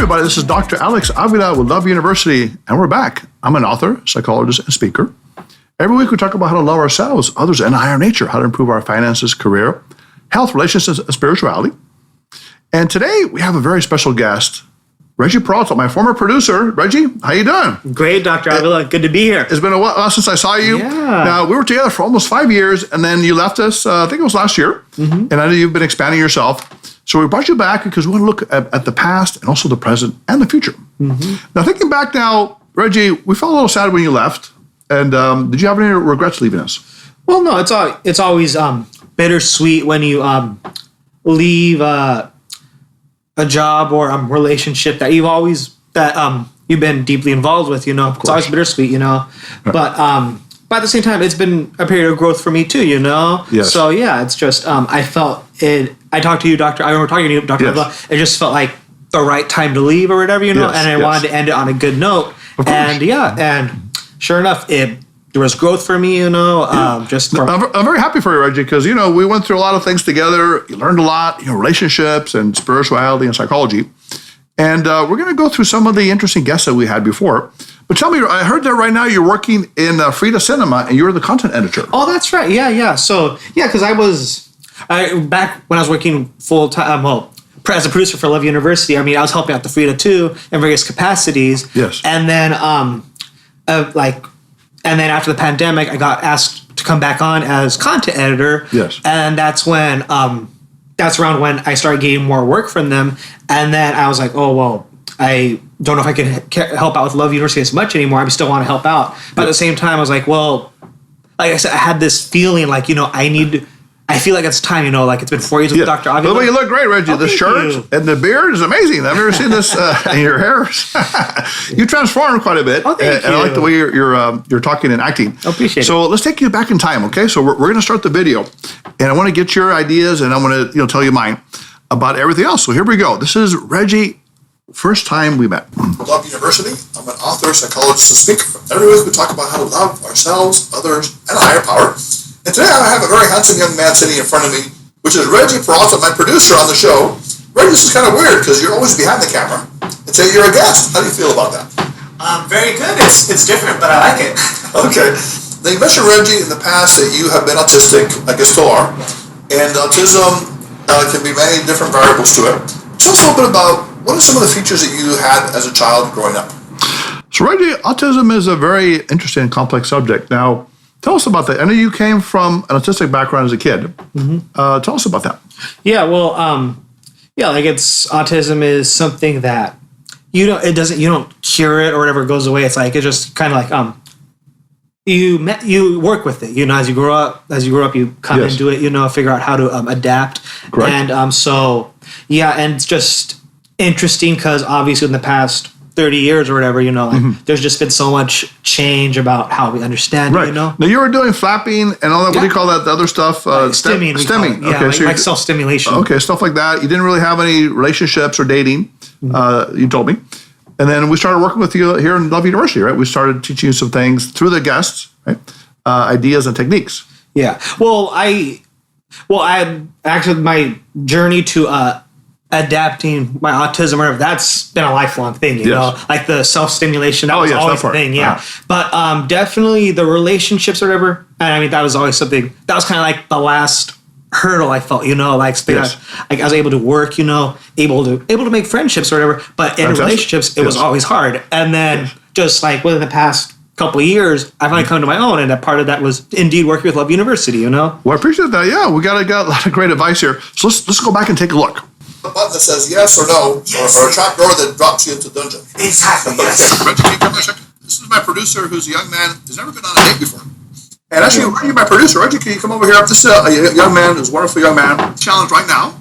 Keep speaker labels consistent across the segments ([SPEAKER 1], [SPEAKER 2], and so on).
[SPEAKER 1] everybody, this is Dr. Alex Avila with Love University, and we're back. I'm an author, psychologist, and speaker. Every week we talk about how to love ourselves, others, and higher nature, how to improve our finances, career, health, relationships, and spirituality. And today we have a very special guest, Reggie Peralta, my former producer. Reggie, how you doing?
[SPEAKER 2] Great, Dr. Avila. Good to be here.
[SPEAKER 1] It's been a while since I saw you.
[SPEAKER 2] Yeah.
[SPEAKER 1] Now, we were together for almost 5 years, and then you left us, I think it was last year, and I know you've been expanding yourself. So we brought you back because we want to look at the past and also the present and the future. Now, thinking back now, Reggie, we felt a little sad when you left. And did you have any regrets leaving us?
[SPEAKER 2] Well, no, it's always bittersweet when you leave a job or relationship that you've been deeply involved with. You know, it's always bittersweet. You know, right. But at the same time, it's been a period of growth for me too. You know,
[SPEAKER 1] yes.
[SPEAKER 2] So yeah, it's just I felt it. I talked to you, Doctor. I remember talking to you, Doctor.
[SPEAKER 1] Yes.
[SPEAKER 2] It just felt like the right time to leave or whatever. You know,
[SPEAKER 1] yes,
[SPEAKER 2] and I wanted to end it on a good note. And yeah, and sure enough, there was growth for me, you know. I'm
[SPEAKER 1] very happy for you, Reggie, because, you know, we went through a lot of things together. You learned a lot, you know, relationships and spirituality and psychology. And we're going to go through some of the interesting guests that we had before. But tell me, I heard that right now you're working in Frida Cinema and you're the content editor.
[SPEAKER 2] Oh, that's right. Yeah. So, yeah, because back when I was working full time, as a producer for Love University, I was helping out the Frida too in various capacities.
[SPEAKER 1] Yes.
[SPEAKER 2] And then, and then after the pandemic, I got asked to come back on as content editor.
[SPEAKER 1] Yes.
[SPEAKER 2] And that's when, that's around when I started getting more work from them. And then I was like, oh, well, I don't know if I can help out with Love University as much anymore. I still want to help out. But at the same time, I was like, well, like I said, I had this feeling like, you know, I feel like it's time, you know, like it's been 4 years with Dr. Avila.
[SPEAKER 1] Well, you look great, Reggie. The shirt and the beard is amazing. I've never seen this in your hair. You transformed quite a bit.
[SPEAKER 2] Oh, thank you.
[SPEAKER 1] And I like the way you're talking and acting.
[SPEAKER 2] I appreciate it.
[SPEAKER 1] So let's take you back in time, okay? So we're going to start the video. And I want to get your ideas and I want to tell you mine about everything else. So here we go. This is Reggie, first time we met.
[SPEAKER 3] Love University. I'm an author, psychologist, and speaker. Every week we talk about how to love ourselves, others, and a higher power. And today I have a very handsome young man sitting in front of me, which is Reggie Peralta, my producer on the show. Reggie, this is kind of weird because you're always behind the camera. And say you're a guest. How do you feel about that?
[SPEAKER 2] Very good. It's different, but I like it.
[SPEAKER 3] Okay. Now you mentioned, Reggie, in the past that you have been autistic, I guess still are, and autism can be many different variables to it. Tell us a little bit about what are some of the features that you had as a child growing up?
[SPEAKER 1] So, Reggie, autism is a very interesting and complex subject. Now, tell us about that. I know you came from an autistic background as a kid. Tell us about that.
[SPEAKER 2] Yeah, well, autism is something that you don't cure it or whatever, it goes away. It's like, it's just kind of like, you work with it, you know, as you grow up, you come into it, you know, figure out how to adapt.
[SPEAKER 1] Correct.
[SPEAKER 2] And and it's just interesting because obviously in the past 30 years or whatever, you know, like there's just been so much change about how we understand it, you know?
[SPEAKER 1] Now, you were doing flapping and all that. What do you call that? The other stuff?
[SPEAKER 2] Stimming.
[SPEAKER 1] Stimming.
[SPEAKER 2] Yeah,
[SPEAKER 1] Okay,
[SPEAKER 2] like self-stimulation.
[SPEAKER 1] Okay, stuff like that. You didn't really have any relationships or dating, you told me. And then we started working with you here in Love University, right? We started teaching you some things through the guests, right? Ideas and techniques.
[SPEAKER 2] Yeah. Well, I actually, my journey to adapting my autism, or whatever, that's been a lifelong thing, you know, like the self-stimulation, that was always a thing, But definitely the relationships or whatever, and that was always something, that was kind of like the last hurdle I felt, you know, like I was able to work, you know, able to make friendships or whatever, but in relationships, it was always hard. And then just like within the past couple of years, I've finally come to my own, and a part of that was indeed working with Love University, you know?
[SPEAKER 1] Well, I appreciate that. Yeah, we got a lot of great advice here. So let's go back and take a look.
[SPEAKER 3] A button that says yes or no, or a trap door that drops you into the dungeon.
[SPEAKER 2] Exactly, yes.
[SPEAKER 3] Reggie, can you come here a second? This is my producer, who's a young man who's never been on a date before. And actually, Reggie, my producer, Reggie, can you come over here? This is a young man, who's a wonderful young man. Challenge right now.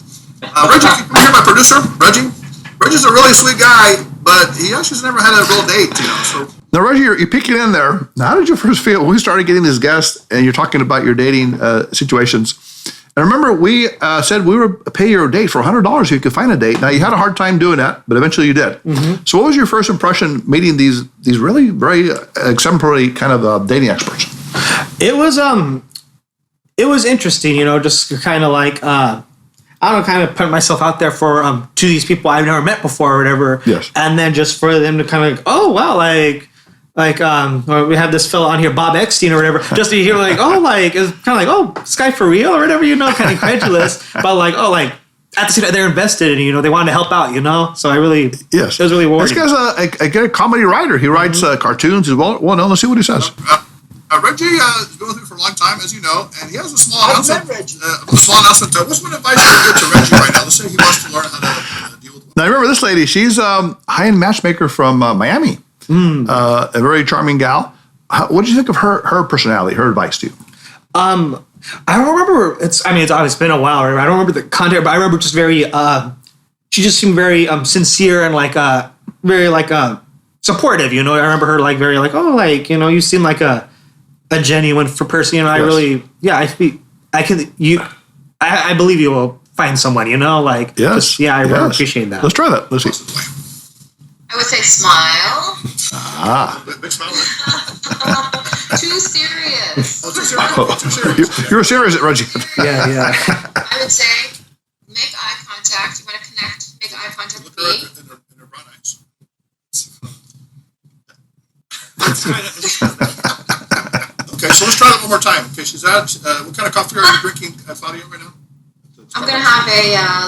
[SPEAKER 3] Reggie, can you come here, my producer? Reggie's a really sweet guy, but he actually's never had a real date, you know. So.
[SPEAKER 1] Now, Reggie, you're peeking in there. Now, how did you first feel when we started getting these guests and you're talking about your dating situations? And remember, we said we would pay your date for $100 so you could find a date. Now, you had a hard time doing that, but eventually you did. So what was your first impression meeting these really very exemplary kind of dating experts?
[SPEAKER 2] It was interesting, you know, just kind of like I don't kind of put myself out there for to these people I've never met before or whatever.
[SPEAKER 1] Yes.
[SPEAKER 2] And then just for them to kind of like, oh wow, we have this fella on here, Bob Eckstein or whatever, just to hear like, oh, like it's kind of like, oh, this guy for real or whatever, kind of incredulous, but like, oh, like at the same time they're invested and they want to help out, So I really,
[SPEAKER 1] yes,
[SPEAKER 2] it was really rewarding.
[SPEAKER 1] This guy's a comedy writer. He writes cartoons. He's well known. Let's see what he says.
[SPEAKER 3] Reggie has been with me for a long time, as you know, and he has a small announcement. What's one advice you would give to Reggie right now? Let's say he wants to learn how to deal with it.
[SPEAKER 1] Now, remember this lady. She's a high-end matchmaker from Miami. A very charming gal. What did you think of her personality, her advice to you?
[SPEAKER 2] I don't remember. It's obviously been a while. Right? I don't remember the content, but I remember just very. She just seemed very sincere and very supportive. I remember her very you seem like a genuine person. I really, I believe you will find someone.
[SPEAKER 1] Yes.
[SPEAKER 2] I really appreciate that.
[SPEAKER 1] Let's try that. Let's see.
[SPEAKER 4] I would say smile.
[SPEAKER 3] Big smile.
[SPEAKER 4] Too serious.
[SPEAKER 3] Too serious.
[SPEAKER 1] You're serious, Reggie.
[SPEAKER 2] Yeah.
[SPEAKER 4] I would say make eye contact. You want to connect. Make eye contact with me.
[SPEAKER 3] In her brown eyes. Okay, so let's try that one more time. Okay, she's at, what kind of coffee are you drinking at Claudio right now?
[SPEAKER 4] I'm going to have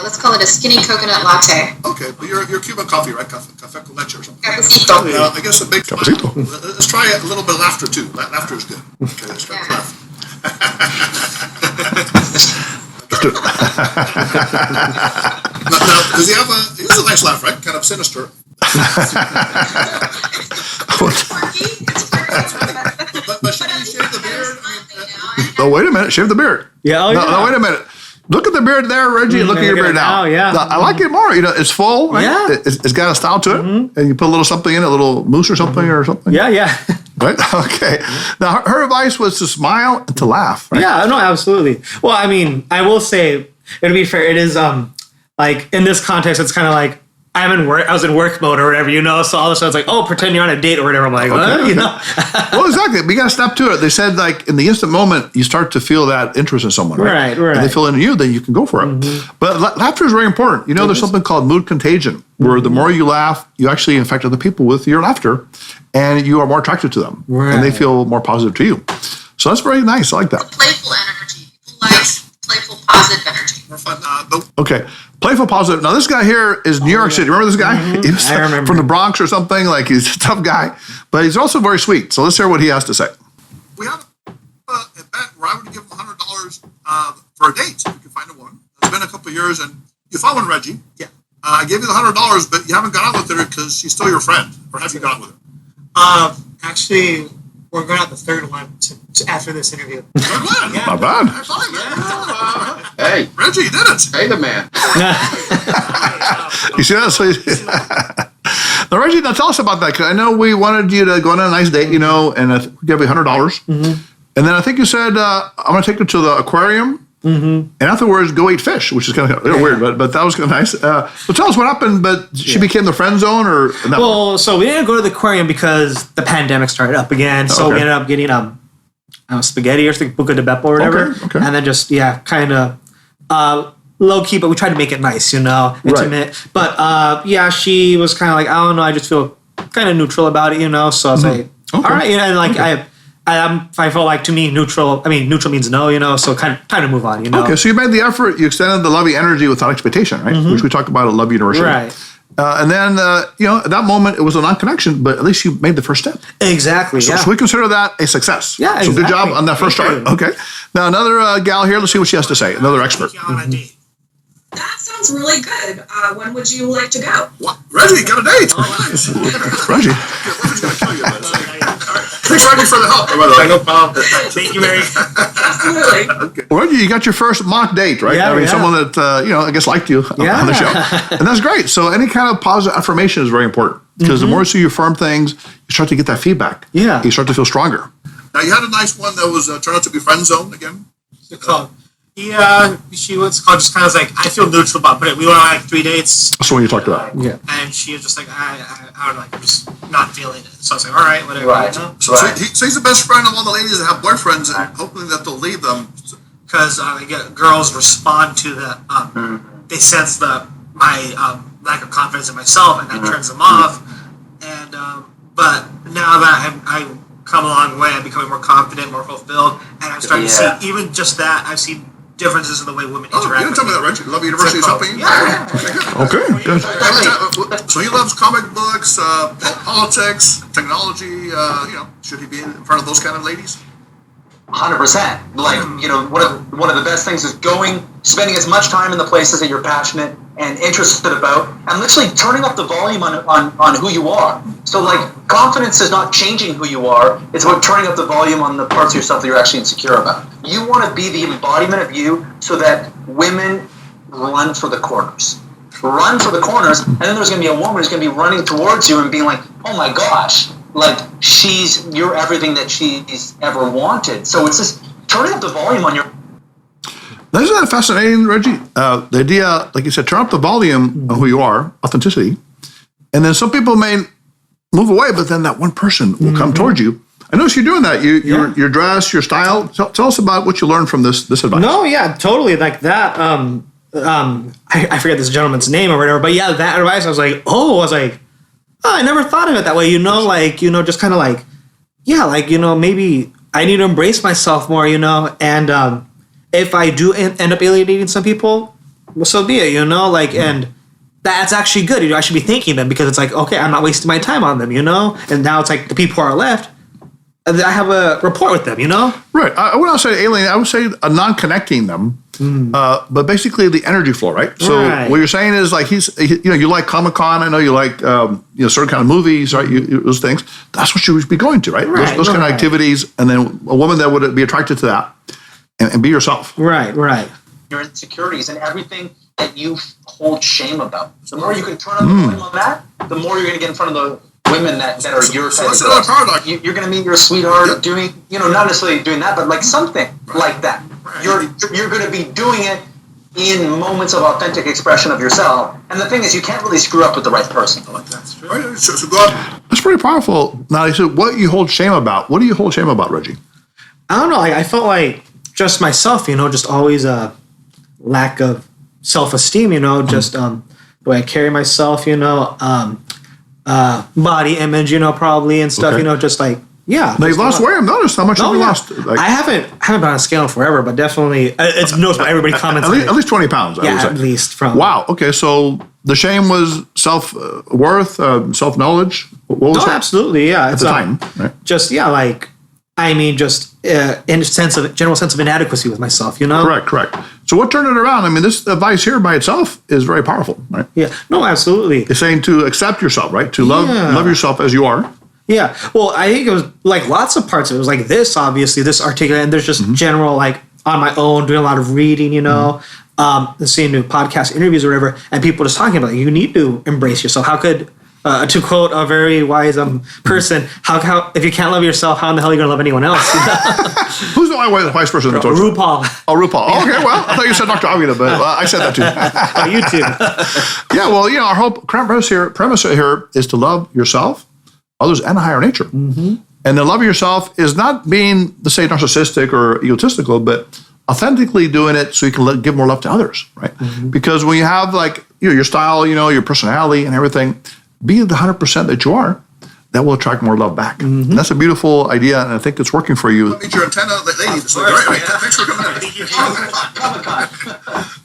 [SPEAKER 4] let's call it a skinny coconut latte.
[SPEAKER 3] Okay, but you're Cuban coffee, right? Café con leche or something.
[SPEAKER 4] Cafecito.
[SPEAKER 3] I guess a big smile. Let's try a little bit of laughter, too. Laughter is good. Okay, let's try to laugh. Now, does he has a nice laugh, right? Kind of sinister.
[SPEAKER 4] It's quirky.
[SPEAKER 3] But should he shave the beard?
[SPEAKER 1] Oh, wait a minute. Shave the beard.
[SPEAKER 2] Yeah.
[SPEAKER 1] No, wait a minute. Look at the beard there, Reggie. Look at your beard now.
[SPEAKER 2] Yeah.
[SPEAKER 1] I like it more. It's full. Right?
[SPEAKER 2] Yeah.
[SPEAKER 1] It's got a style to it. And you put a little something in it, a little mousse or something or something.
[SPEAKER 2] Yeah.
[SPEAKER 1] Right? Okay. Now, her advice was to smile and to laugh. Right?
[SPEAKER 2] Yeah, no, absolutely. Well, I will say, to be fair, it is, in this context, it's kind of like, I was in work mode or whatever, so all of a sudden it's like, oh, pretend you're on a date or whatever. I'm like,
[SPEAKER 1] okay. Well, exactly. We got to step to it. They said, in the instant moment, you start to feel that interest in someone, right?
[SPEAKER 2] Right.
[SPEAKER 1] And they feel into you, then you can go for it. But laughter is very important. There's something called mood contagion, where the more you laugh, you actually infect other people with your laughter, and you are more attracted to them, and they feel more positive to you. So that's very nice. I like that.
[SPEAKER 4] Playful energy. People like playful, positive energy.
[SPEAKER 3] More fun.
[SPEAKER 1] Okay. Playful, positive. Now, this guy here is New York City. Remember this guy? He was
[SPEAKER 2] I remember.
[SPEAKER 1] from the Bronx or something. He's a tough guy, but he's also very sweet. So let's hear what he has to say.
[SPEAKER 3] We have a bet where I would give him $100 for a date. You can find a woman. It's been a couple of years, and you found one, Reggie.
[SPEAKER 2] Yeah.
[SPEAKER 3] I gave you the $100, but you haven't gone out with her because she's still your friend. Or have you gone out with her?
[SPEAKER 2] Actually, we're going out the third one after this interview.
[SPEAKER 3] Third one?
[SPEAKER 2] Yeah.
[SPEAKER 1] Not bad.
[SPEAKER 3] High five, man.
[SPEAKER 5] Hey,
[SPEAKER 3] Reggie, you did it.
[SPEAKER 5] hey, the man.
[SPEAKER 1] You see that? So now, Reggie, now tell us about that, because I know we wanted you to go on a nice date, and we gave you $100. And then I think you said, I'm going to take you to the aquarium, and afterwards go eat fish, which is kind of weird, but that was kind of nice. So tell us what happened, but she became the friend zone, or?
[SPEAKER 2] Well, so we didn't go to the aquarium because the pandemic started up again, so we ended up getting spaghetti or something, buca de beppo or whatever,
[SPEAKER 1] Okay.
[SPEAKER 2] and then just, kind of low key, but we tried to make it nice, intimate. Right. But she was kind of like, I don't know, I just feel kind of neutral about it, so I was like, all right, and I felt like, to me, neutral means no, so kind of time to move on,
[SPEAKER 1] Okay, so you made the effort, you extended the lovey energy without expectation, right? Which we talk about at Love University.
[SPEAKER 2] Right.
[SPEAKER 1] And then, at that moment, it was a non-connection, but at least you made the first step.
[SPEAKER 2] Exactly,
[SPEAKER 1] So we consider that a success.
[SPEAKER 2] Yeah,
[SPEAKER 1] So good job
[SPEAKER 2] exactly.
[SPEAKER 1] on that first start. Okay. Now, another gal here, let's see what she has to say. Another expert.
[SPEAKER 6] That sounds really good. When would you like to go?
[SPEAKER 3] What? Reggie, got a date. Nice.
[SPEAKER 1] Reggie.
[SPEAKER 3] Reggie's going to kill you, but it's like, thanks, Reggie, for the help.
[SPEAKER 5] No problem.
[SPEAKER 2] Thank you, Mary.
[SPEAKER 6] Absolutely.
[SPEAKER 3] Okay.
[SPEAKER 1] Well, Reggie, you got your first mock date, right?
[SPEAKER 2] Yeah,
[SPEAKER 1] someone that, I guess liked you on the show. And that's great. So any kind of positive affirmation is very important, because the more you affirm things, you start to get that feedback.
[SPEAKER 2] Yeah.
[SPEAKER 1] You start to feel stronger.
[SPEAKER 3] Now, you had a nice one that was turned out to be friend zone again.
[SPEAKER 7] Yeah, she was just kind of like, I feel neutral about it. We went on 3 dates.
[SPEAKER 1] That's the one you talked about.
[SPEAKER 2] Yeah.
[SPEAKER 7] And she was just like, I don't know, I'm just not feeling it. So I was like, all right, whatever.
[SPEAKER 5] Right.
[SPEAKER 3] So he's the best friend of all the ladies that have boyfriends, and hoping that they'll leave them.
[SPEAKER 7] because girls respond to the they sense my lack of confidence in myself, and that turns them off. And but now that I've come a long way, I'm becoming more confident, more fulfilled, and I'm starting to see even just that. I've seen differences in the way women interact.
[SPEAKER 3] You didn't tell me that, Reggie. Love University is helping you?
[SPEAKER 7] Yeah.
[SPEAKER 1] Okay, good.
[SPEAKER 3] So he loves comic books, politics, technology. Should he be in front of those kind of ladies?
[SPEAKER 5] 100%. Like, one of the best things is spending as much time in the places that you're passionate and interested about, and literally turning up the volume on who you are. So, like, confidence is not changing who you are. It's about turning up the volume on the parts of yourself that you're actually insecure about. You want to be the embodiment of you so that women run for the corners. Run for the corners, and then there's going to be a woman who's going to be running towards you and being like, oh my gosh, like, you're everything that she's ever wanted. So it's just turning up the volume on your...
[SPEAKER 1] Isn't that fascinating, Reggie? The idea, like you said, turn up the volume of who you are, authenticity, and then some people may move away, but then that one person will come towards you. I notice you're doing that. Your dress, your style. Tell us about what you learned from this advice.
[SPEAKER 2] No, yeah, totally. Like that. I forget this gentleman's name or whatever, but yeah, that advice. I was like, I never thought of it that way. Just kind of like, yeah, like, maybe I need to embrace myself more, and if I do end up alienating some people, well, so be it, and that's actually good. I should be thanking them because it's like, okay, I'm not wasting my time on them, and now it's like the people who are left, I have a rapport with them,
[SPEAKER 1] Right. I would not say alien. I would say non-connecting them, but basically the energy flow, right? So what you're saying is like you like Comic-Con. I know you like certain kind of movies, right? Those things. That's what you would be going to, right? Those kind of activities, and then a woman that would be attracted to that, and be yourself.
[SPEAKER 2] Right.
[SPEAKER 5] Your insecurities and everything that you hold shame about. The more you can turn up the volume on that, the more you're going to get in front of the women that are your type of girls. You're going to meet your sweetheart doing, not necessarily doing that, but like something like that. You're going to be doing it in moments of authentic expression of yourself. And the thing is, you can't really screw up with the right person.
[SPEAKER 3] That's true. So go on.
[SPEAKER 1] That's pretty powerful. Now, you said what you hold shame about. What do you hold shame about, Reggie?
[SPEAKER 2] I don't know. I felt like just myself, just always a lack of self-esteem, just the way I carry myself, body image, probably and stuff, just like, yeah.
[SPEAKER 1] Now you've lost weight. I've noticed how much you've lost. Like,
[SPEAKER 2] I haven't been on a scale in forever, but definitely it's noticeable. Everybody comments
[SPEAKER 1] at least 20 pounds. I would say.
[SPEAKER 2] At least from.
[SPEAKER 1] Wow. Okay. So the shame was self-worth, self-knowledge. What was that?
[SPEAKER 2] Absolutely. Yeah.
[SPEAKER 1] At the time, right?
[SPEAKER 2] Just, in a general sense of inadequacy with myself,
[SPEAKER 1] Correct. So what turned it around? I mean, this advice here by itself is very powerful, right?
[SPEAKER 2] Yeah. No, absolutely.
[SPEAKER 1] It's saying to accept yourself, right? To love yourself as you are.
[SPEAKER 2] Yeah. Well, I think it was like lots of parts of it. It was like this, obviously, this articulate, and there's just general, like on my own, doing a lot of reading, seeing new podcast interviews or whatever, and people just talking about you need to embrace yourself. How could to quote a very wise person, how if you can't love yourself, how in the hell are you going to love anyone else?
[SPEAKER 1] Who's the wise person?
[SPEAKER 2] RuPaul.
[SPEAKER 1] Oh, RuPaul. Oh, okay, well, I thought you said Dr. Avila, but I said that too.
[SPEAKER 2] Oh, you too.
[SPEAKER 1] Yeah, well, our whole premise here is to love yourself, others, and a higher nature. Mm-hmm. And the love of yourself is not being, let's say, narcissistic or egotistical, but authentically doing it so you can give more love to others, right? Mm-hmm. Because when you have your style, your personality and everything, be the 100% that you are, that will attract more love back. Mm-hmm. And that's a beautiful idea, and I think it's working for you.
[SPEAKER 3] Meet your antenna ladies. Right. Thanks for coming in.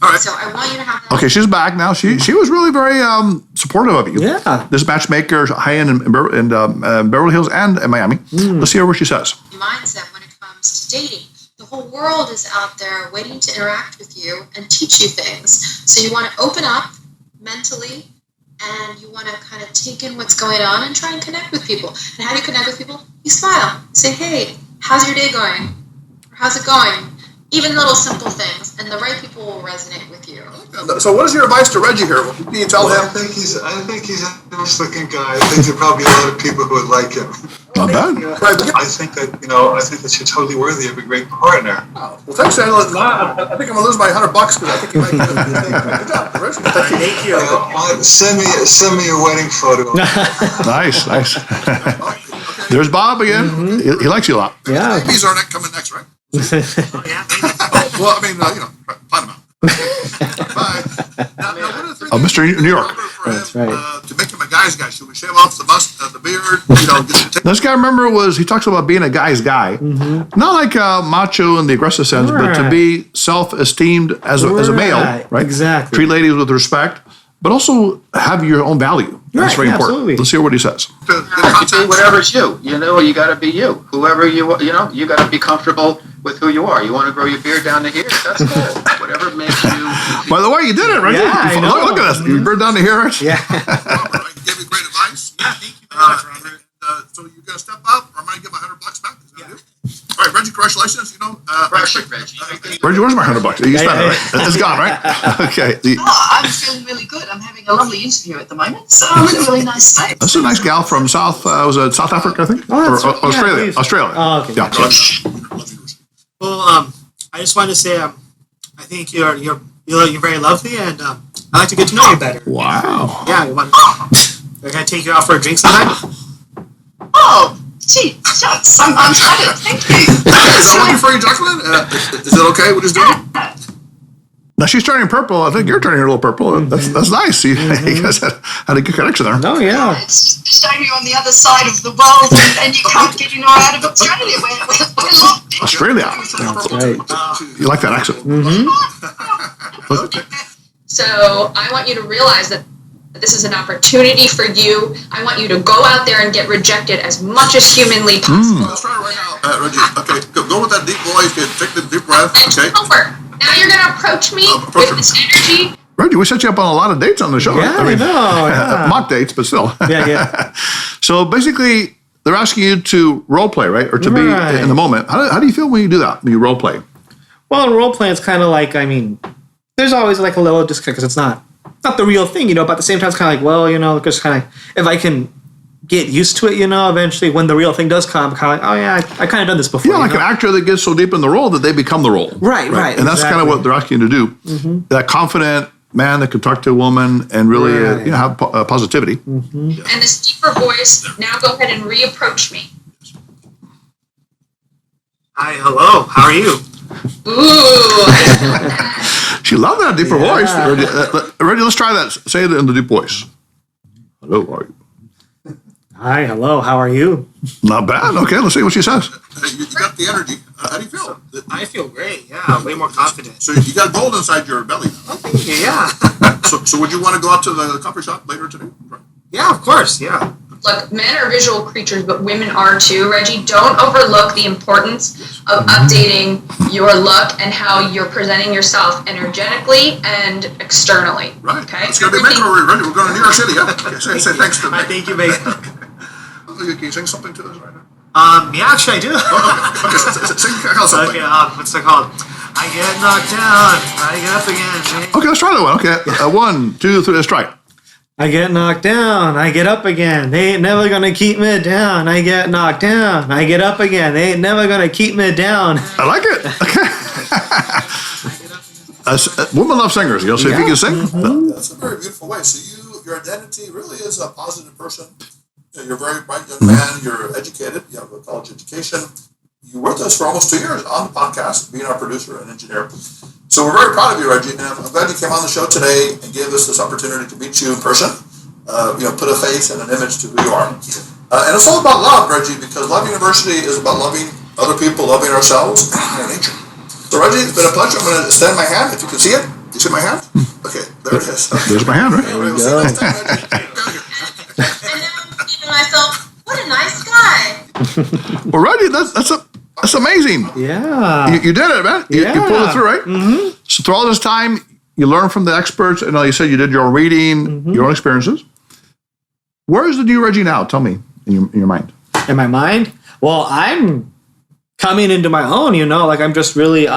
[SPEAKER 3] All right.
[SPEAKER 4] So I want you to have that.
[SPEAKER 1] Okay, she's back now. She was really very supportive of you.
[SPEAKER 2] Yeah.
[SPEAKER 1] This matchmaker, high-end in Beverly Hills and in Miami. Let's hear what she says.
[SPEAKER 4] Mindset when it comes to dating. The whole world is out there waiting to interact with you and teach you things. So you want to open up mentally, and you want to kind of take in what's going on and try and connect with people. And how do you connect with people? You smile. Say, hey, how's your day going? Or how's it going? Even little simple things. And the right people will resonate with you.
[SPEAKER 3] So what is your advice to Reggie here? What do you tell him?
[SPEAKER 8] I think he's a nice-looking guy. I think there are probably a lot of people who would like him.
[SPEAKER 1] Not bad.
[SPEAKER 8] I think that you're totally worthy of a great partner.
[SPEAKER 3] Well, thanks, Daniel. I think I'm gonna lose my $100 because I think you might. Good job, Reggie. Thank you.
[SPEAKER 8] Send me a wedding photo.
[SPEAKER 1] Nice. There's Bob again. Mm-hmm. He likes you a lot.
[SPEAKER 2] Yeah.
[SPEAKER 3] Babies are coming next, right?
[SPEAKER 7] Oh, yeah, maybe.
[SPEAKER 3] Well, I mean, find them out. Bye. Now, what are the three
[SPEAKER 1] Mr. New York.
[SPEAKER 3] That's
[SPEAKER 2] right.
[SPEAKER 3] To make him a guy's guy, should we shave off the the beard?
[SPEAKER 1] This guy, remember, he talks about being a guy's guy. Not like macho in the aggressive sense, but to be self-esteemed as a male, right?
[SPEAKER 2] Exactly.
[SPEAKER 1] Treat ladies with respect, but also have your own value. That's very important.
[SPEAKER 2] Absolutely.
[SPEAKER 1] Let's hear what he says.
[SPEAKER 9] Whatever's you. You got to be you. Whoever you are, you got to be comfortable with who you are. You want to grow your beard down to here? That's cool. Whatever makes you.
[SPEAKER 1] By the way, you did it, right?
[SPEAKER 2] Yeah, I know.
[SPEAKER 1] Look at this. Your beard down to here, right?
[SPEAKER 2] Yeah.
[SPEAKER 3] Robert, I gave you great advice.
[SPEAKER 7] Yeah, thank you very much, Robert.
[SPEAKER 3] So you're gonna step up, or am I gonna get my $100 back? Is that what you do? All right, Reggie, congratulations.
[SPEAKER 9] Reggie.
[SPEAKER 1] Reggie, where's my $100? You spent it, right? It's gone, right? Okay.
[SPEAKER 10] I'm feeling really good. I'm having a lovely interview at the moment, so I'm in a really nice state.
[SPEAKER 1] This is a nice gal from South Africa, I think?
[SPEAKER 2] Oh, that's
[SPEAKER 1] or
[SPEAKER 2] right.
[SPEAKER 1] Australia.
[SPEAKER 2] Yeah,
[SPEAKER 1] Australia.
[SPEAKER 2] Oh, okay.
[SPEAKER 1] Yeah.
[SPEAKER 7] Well, I just wanted to say, I think you're very lovely, and I'd like to get to know you better.
[SPEAKER 1] Wow.
[SPEAKER 7] Yeah, we're gonna take you out for a drink sometime.
[SPEAKER 10] Oh, gee, shucks, I'm flattered. Thank you.
[SPEAKER 3] Is that working for you, Jacqueline? Is it okay what he's doing?
[SPEAKER 1] Now she's turning purple. I think you're turning a little purple. That's nice. You guys had a good connection there.
[SPEAKER 2] No, yeah.
[SPEAKER 10] It's just showing you on the other side of the world, and you can't get in or out of Australia. We're locked in.
[SPEAKER 1] Australia.
[SPEAKER 2] Right.
[SPEAKER 1] You like that accent?
[SPEAKER 4] So I want you to realize that this is an opportunity for you. I want you to go out there and get rejected as much as humanly possible.
[SPEAKER 3] Let's try it right now. Reggie, okay, go with that deep voice. Take the deep breath.
[SPEAKER 4] And
[SPEAKER 3] Okay.
[SPEAKER 4] over. Now you're going to approach me with this energy.
[SPEAKER 1] Reggie, we set you up on a lot of dates on the show.
[SPEAKER 2] Yeah, I know. Yeah.
[SPEAKER 1] Mock dates, but still.
[SPEAKER 2] Yeah.
[SPEAKER 1] So basically, they're asking you to role play, right? Or to be
[SPEAKER 2] Right.
[SPEAKER 1] in the moment. How do you feel when you do that, when you role play?
[SPEAKER 2] Well, in role play, it's kind of like, there's always like a level of disconnect because it's not the real thing, but at the same time, it's kind of like, well, just kind of, if I can get used to it, eventually when the real thing does come, kind of like, oh yeah, I kind of done this before.
[SPEAKER 1] Yeah, like an actor that gets so deep in the role that they become the role.
[SPEAKER 2] Right.
[SPEAKER 1] And that's kind of what they're asking you to do. That confident man that could talk to a woman and really, have positivity.
[SPEAKER 4] And this deeper voice, now go ahead and reapproach me.
[SPEAKER 7] Hi, hello. How are you?
[SPEAKER 4] Ooh.
[SPEAKER 1] She loved that deeper voice. Reggie, let's try that. Say it in the deep voice. Hello, how are you?
[SPEAKER 2] Hi, hello, how are you?
[SPEAKER 1] Not bad. Okay, let's see what she says.
[SPEAKER 3] You got the energy. How do you feel?
[SPEAKER 7] I feel great. Yeah, way more confident.
[SPEAKER 3] So you got gold inside your belly.
[SPEAKER 7] Oh, thank you. Yeah.
[SPEAKER 3] So would you want to go out to the coffee shop later today?
[SPEAKER 7] Yeah, of course. Yeah.
[SPEAKER 4] Look, men are visual creatures, but women are too. Reggie, don't overlook the importance of updating your look and how you're presenting yourself energetically and externally.
[SPEAKER 3] Right.
[SPEAKER 4] Okay.
[SPEAKER 3] It's going to be makeover, Reggie. We're going to New York City. Yeah. Okay, say thanks to me.
[SPEAKER 7] Thank you, babe.
[SPEAKER 3] Can you sing something to us right now?
[SPEAKER 7] Yeah, actually, I do.
[SPEAKER 3] Okay, sing something.
[SPEAKER 7] Okay, what's it called? I get knocked down, I get up again.
[SPEAKER 1] Okay, let's try that one. Okay, 1, 2, 3, let's try it.
[SPEAKER 2] I get knocked down, I get up again. They ain't never gonna keep me down. I get knocked down, I get up again. They ain't never gonna keep me down.
[SPEAKER 1] I like it. Okay. Women love singers. So if you can sing.
[SPEAKER 3] That's a very beautiful way. So your identity really is a positive person. You're a very bright young man. You're educated. You have a college education. You worked with us for almost 2 years on the podcast, being our producer and engineer. So we're very proud of you, Reggie, and I'm glad you came on the show today and gave us this opportunity to meet you in person. Put a face and an image to who you are. And it's all about love, Reggie, because Love University is about loving other people, loving ourselves, and nature. So Reggie, it's been a pleasure. I'm going to extend my hand, if you can see it. Do you see my hand? Okay, there it is. Okay.
[SPEAKER 1] There's my hand, right?
[SPEAKER 3] We'll see you next time, Reggie.
[SPEAKER 4] And now I'm thinking to myself, what a nice guy.
[SPEAKER 1] Well, Reggie, that's amazing.
[SPEAKER 2] Yeah.
[SPEAKER 1] You did it, man. You pulled it through, right? Mm-hmm. So through all this time, you learned from the experts, and you said you did your own reading, your own experiences. Where is the new Reggie now? Tell me in your mind.
[SPEAKER 2] In my mind? Well, I'm coming into my own, like I'm just really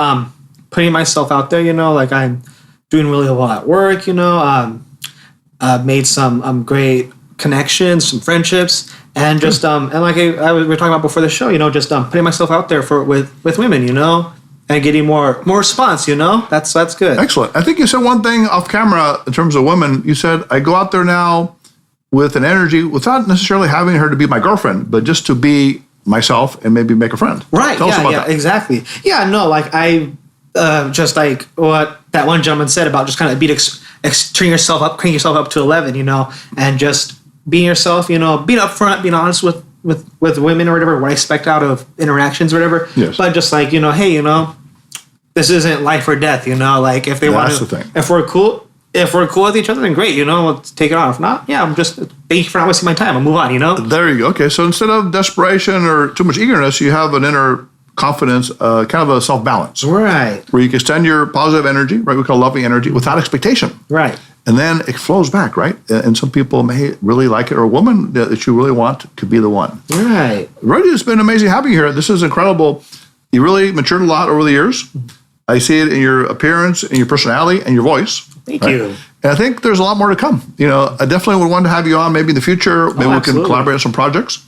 [SPEAKER 2] putting myself out there, like I'm doing really well at work, I've made some great connections, some friendships, and just and like we were talking about before the show, just putting myself out there with women, and getting more response, that's good.
[SPEAKER 1] Excellent. I think you said one thing off camera in terms of women. You said, I go out there now with an energy without necessarily having her to be my girlfriend, but just to be myself and maybe make a friend.
[SPEAKER 2] Right.
[SPEAKER 1] Tell us about that.
[SPEAKER 2] Exactly. Yeah, no, like I just like what that one gentleman said about just kind of cranking yourself up to 11, and just being yourself, being upfront, being honest with women or whatever, what I expect out of interactions or whatever.
[SPEAKER 1] Yes.
[SPEAKER 2] But just like, hey, this isn't life or death, like if they want
[SPEAKER 1] That's
[SPEAKER 2] to,
[SPEAKER 1] the thing.
[SPEAKER 2] if we're cool with each other, then great, let's take it on. If not, I'm just, thank you for not wasting my time. I'll move on,
[SPEAKER 1] There you go. Okay. So instead of desperation or too much eagerness, you have an inner confidence, kind of a self-balance.
[SPEAKER 2] Right.
[SPEAKER 1] Where you can extend your positive energy, right? We call loving energy without expectation.
[SPEAKER 2] Right.
[SPEAKER 1] And then it flows back, right? And some people may really like it, or a woman that you really want could be the one.
[SPEAKER 2] Right.
[SPEAKER 1] Reggie, it's been amazing having you here. This is incredible. You really matured a lot over the years. I see it in your appearance, in your personality, and your voice.
[SPEAKER 2] Thank you.
[SPEAKER 1] And I think there's a lot more to come. I definitely would want to have you on maybe in the future. Maybe we can collaborate on some projects.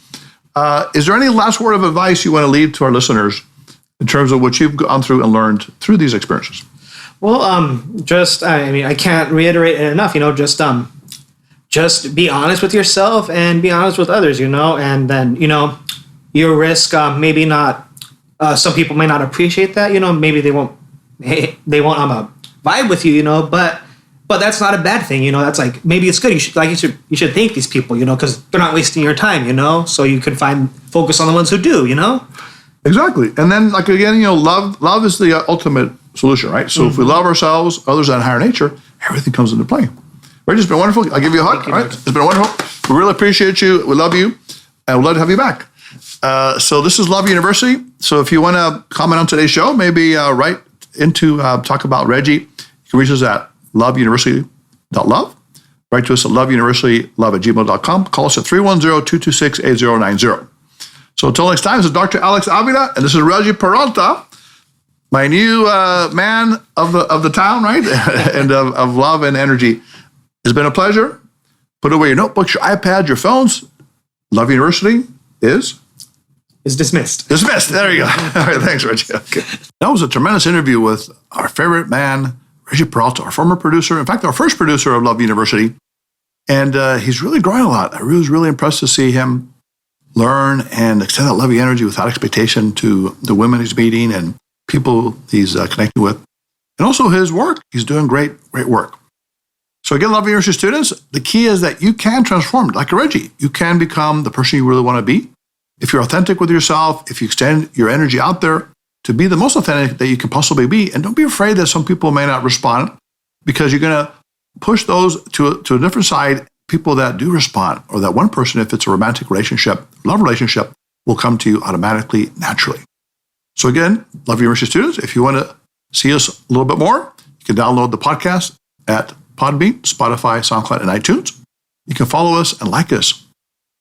[SPEAKER 1] Is there any last word of advice you want to leave to our listeners in terms of what you've gone through and learned through these experiences?
[SPEAKER 2] Well, I can't reiterate it enough, just be honest with yourself and be honest with others, and then, your risk, maybe not, some people may not appreciate that, maybe they won't vibe with you, but that's not a bad thing, that's like, maybe it's good. You should thank these people, because they're not wasting your time, so you can focus on the ones who do,
[SPEAKER 1] Exactly. And then, like, again, love is the ultimate solution, right? So if we love ourselves, others, and higher nature, everything comes into play. Reggie, it's been wonderful. I'll give you a hug. All right. It's been wonderful. We really appreciate you. We love you. And we'd love to have you back. So this is Love University. So if you want to comment on today's show, maybe write into talk about Reggie, you can reach us at loveuniversity.love. Write to us at loveuniversitylove@gmail.com. Call us at 310-226-8090. So until next time, this is Dr. Alex Avila, and this is Reggie Peralta, my new man of the town, right? And of love and energy. It's been a pleasure. Put away your notebooks, your iPads, your phones. Love University is
[SPEAKER 2] dismissed.
[SPEAKER 1] Dismissed. There you go. All right, thanks, Reggie. Okay. That was a tremendous interview with our favorite man, Reggie Peralta, our former producer. In fact, our first producer of Love University. And he's really growing a lot. I was really impressed to see him learn and extend that loving energy without expectation to the women he's meeting and people he's connecting with. And also his work. He's doing great work. So again, Love University students, the key is that you can transform, like Reggie. You can become the person you really want to be. If you're authentic with yourself, if you extend your energy out there to be the most authentic that you can possibly be, and don't be afraid that some people may not respond, because you're going to push those to a different side. People that do respond, or that one person, if it's a romantic relationship, love relationship, will come to you automatically, naturally. So again, Love University students, if you want to see us a little bit more, you can download the podcast at Podbean, Spotify, SoundCloud, and iTunes. You can follow us and like us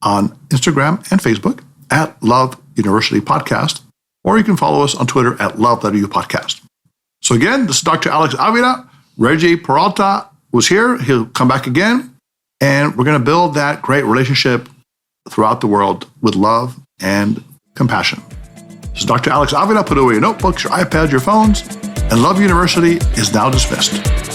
[SPEAKER 1] on Instagram and Facebook at Love University Podcast, or you can follow us on Twitter at LoveWU Podcast. So again, this is Dr. Alex Avila. Reggie Peralta was here. He'll come back again. And we're going to build that great relationship throughout the world with love and compassion. This is Dr. Alex Avila. Put away your notebooks, your iPads, your phones, and Love University is now dismissed.